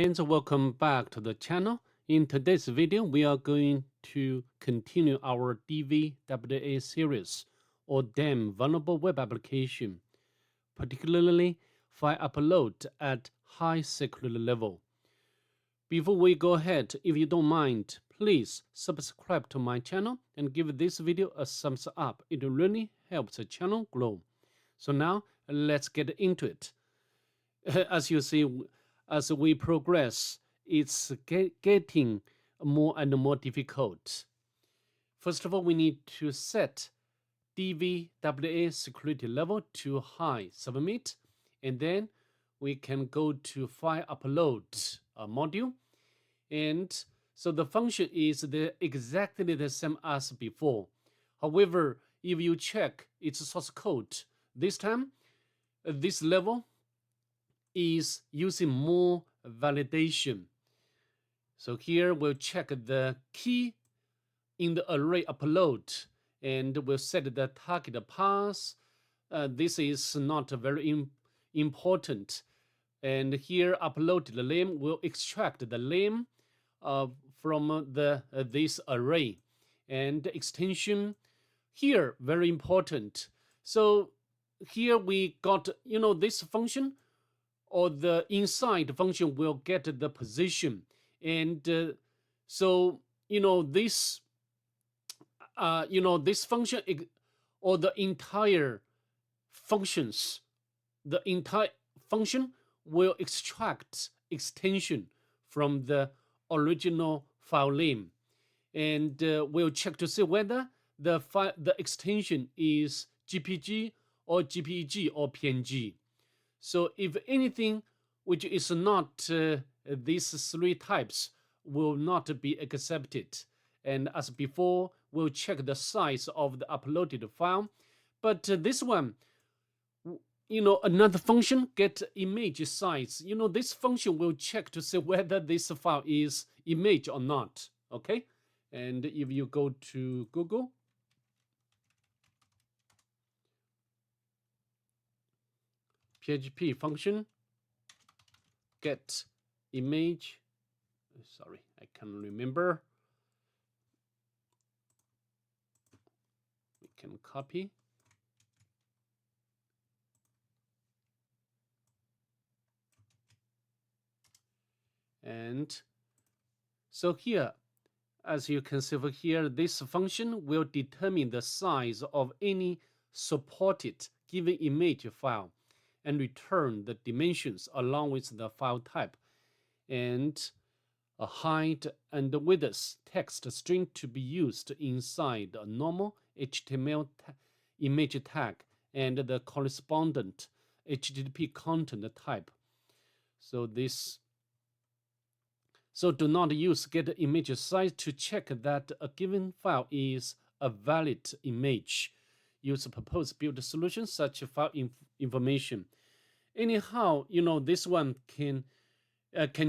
And welcome back to the channel. In today's video, we are going to continue our DVWA series, or DAM Vulnerable Web Application, particularly file upload at high security level. Before we go ahead, if you don't mind, please subscribe to my channel and give this video a thumbs up. It really helps the channel grow. So now, let's get into it. As you see, as we progress, it's getting more and more difficult. First of all, we need to set DVWA security level to high, submit, and then we can go to file upload module. And so the function is exactly the same as before. However, if you check its source code, this time, this level is using more validation. So here we'll check the key in the array upload and we'll set the target path. This is not very important. And here upload the name will extract the name from this array. And extension here, very important. So here we got, this function, or the inside function will get the position. And so, this function or the entire functions, the entire function will extract extension from the original file name. And we'll check to see whether the extension is GPG or GPEG or PNG. So if anything which is not these three types will not be accepted. And as before, we'll check the size of the uploaded file. But this one, another function, get image size. This function will check to see whether this file is image or not. Okay? And if you go to Google, PHP function get image, sorry, I can't remember. We can copy. And so here, as you can see over here, this function will determine the size of any supported given image file and return the dimensions along with the file type and a height and width text string to be used inside a normal HTML image tag and the correspondent HTTP content type. So do not use get image size to check that a given file is a valid image. Use proposed build solutions such file information. Anyhow, this one can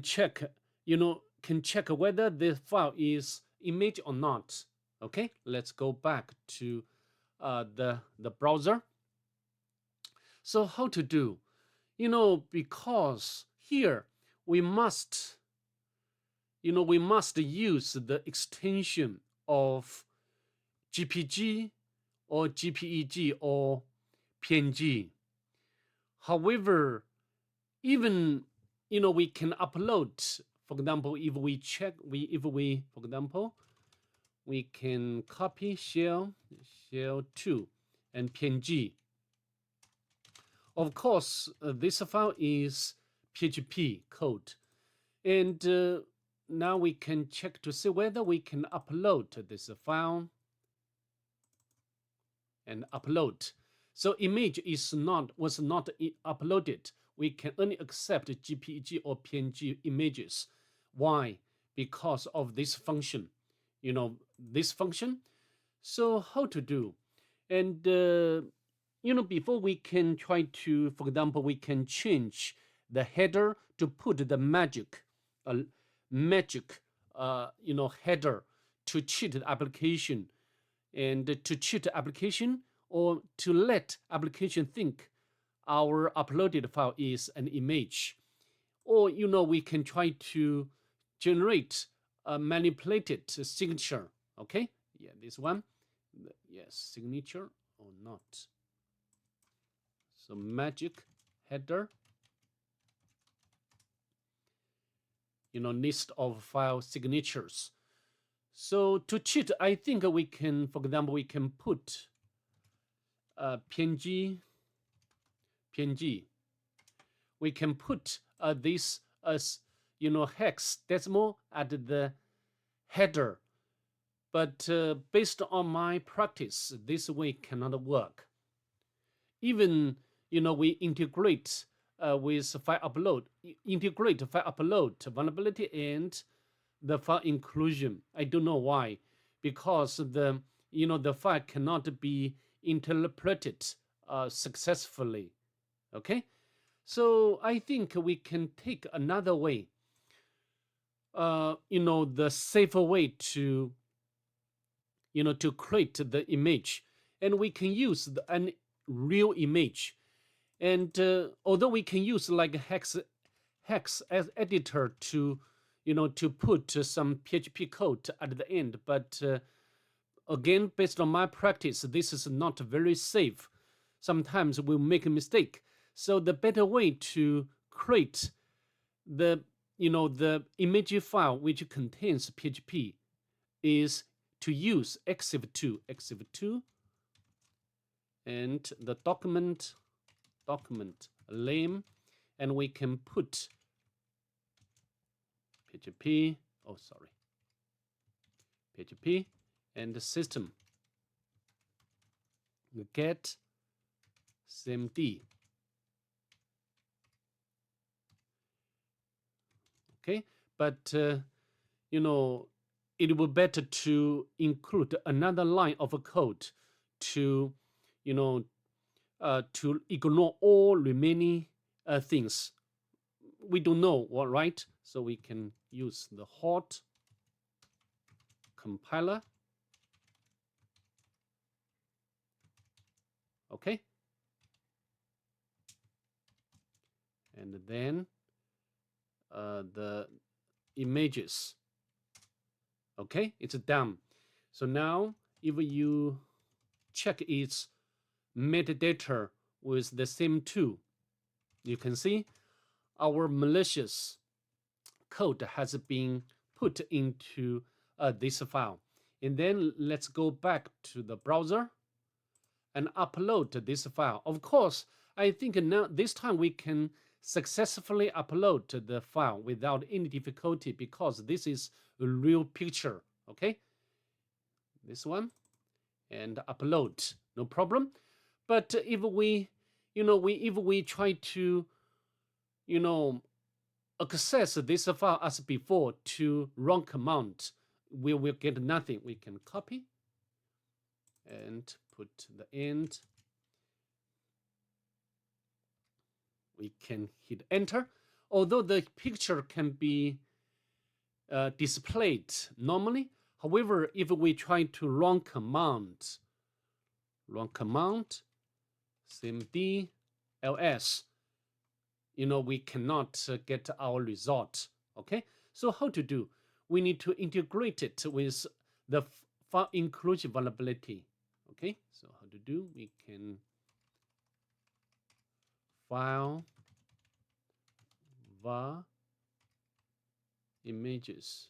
check, can check whether the file is image or not. Okay, let's go back to the browser. So how to do? Because here we must, we must use the extension of GPG or GPEG or PNG. However, even, we can upload, for example, if we check, for example, we can copy shell 2 and PNG. Of course, this file is PHP code. And now we can check to see whether we can upload this file and upload. So image was not uploaded. We can only accept GPG or PNG images. Why? Because of this function. This function. So how to do? And before we can try to, for example, we can change the header to put the magic header to cheat the application, and to cheat the application or to let application think our uploaded file is an image. or we can try to generate a manipulated signature. Okay, yeah, this one, yes, signature or not. So magic header, list of file signatures. So to cheat, I think we can, for example, we can put PNG. We can put this as hexadecimal at the header, but based on my practice, this way cannot work. Even we integrate with file upload, integrate file upload vulnerability and the file inclusion. I don't know why, because the the file cannot be interpreted successfully. Okay, so I think we can take another way. The safer way to to create the image, and we can use an real image. And although we can use like hex as editor to to put some PHP code at the end, but again, based on my practice, this is not very safe. Sometimes we'll make a mistake. So the better way to create the the image file which contains PHP is to use exiv2 and the document name, and we can put PHP, PHP and the system get cmd. Okay, but it would be better to include another line of code to to ignore all remaining things we don't know, what, right? So we can use the hot compiler. Okay, and then the images. Okay, it's done. So now if you check its metadata with the same tool, you can see our malicious code has been put into this file. And then let's go back to the browser and upload this file. Of course, I think now this time we can successfully upload the file without any difficulty, because this is a real picture. Okay, this one, and upload, no problem. But if we if we try to access this file as before to run command, we will get nothing. We can copy and put the end. We can hit enter. Although the picture can be displayed normally, however, if we try to run command cmd ls, we cannot get our result. Okay, so how to do? We need to integrate it with the file inclusion vulnerability. Okay, so how to do? We can file var images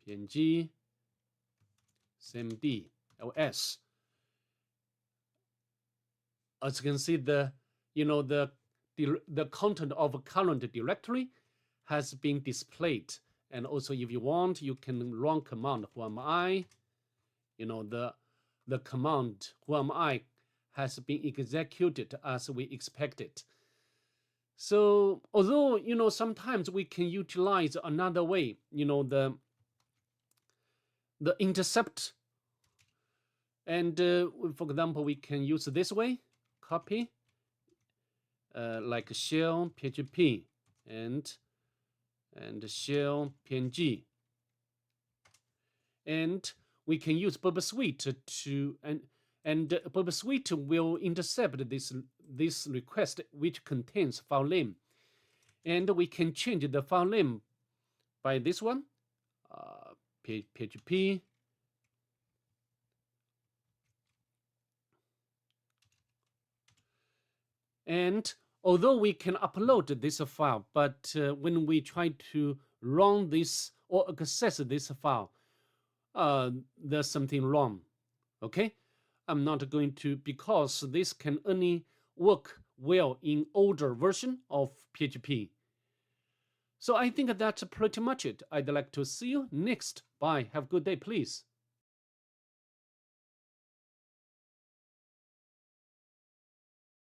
png cmd ls. As you can see, the content of a current directory has been displayed. And also, if you want, you can run command who am I. The command who am I has been executed as we expected. So although sometimes we can utilize another way, the intercept, and for example, we can use this way, copy like shell php and shell png, and we can use Burp Suite to and Burp Suite will intercept this request which contains file name, And we can change the file name by this one, PHP. And although we can upload this file, but when we try to run this or access this file, there's something wrong. Okay, I'm not going to, because this can only work well in older version of PHP. So I think that's pretty much it. I'd like to see you next. Bye. Have a good day, please.